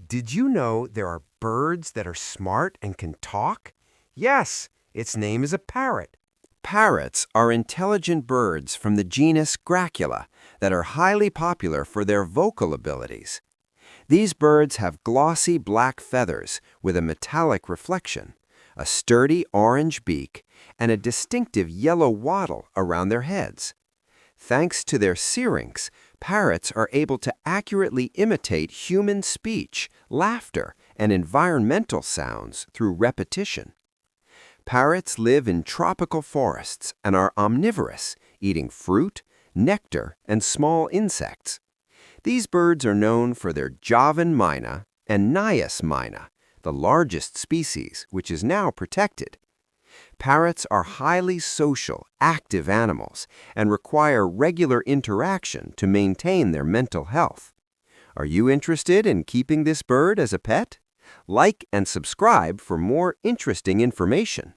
Did you know there are birds that are smart and can talk? Yes, its name is a parrot. Parrots are intelligent birds from the genus Gracula that are highly popular for their vocal abilities. These birds have glossy black feathers with a metallic reflection, a sturdy orange beak, and a distinctive yellow wattle around their heads. Thanks to their syrinx, parrots are able to accurately imitate human speech, laughter, and environmental sounds through repetition. Parrots live in tropical forests and are omnivorous, eating fruit, nectar, and small insects. These birds are known for their Javan myna and Nias myna, the largest species, which is now protected. Parrots are highly social, active animals and require regular interaction to maintain their mental health. Are you interested in keeping this bird as a pet? Like and subscribe for more interesting information.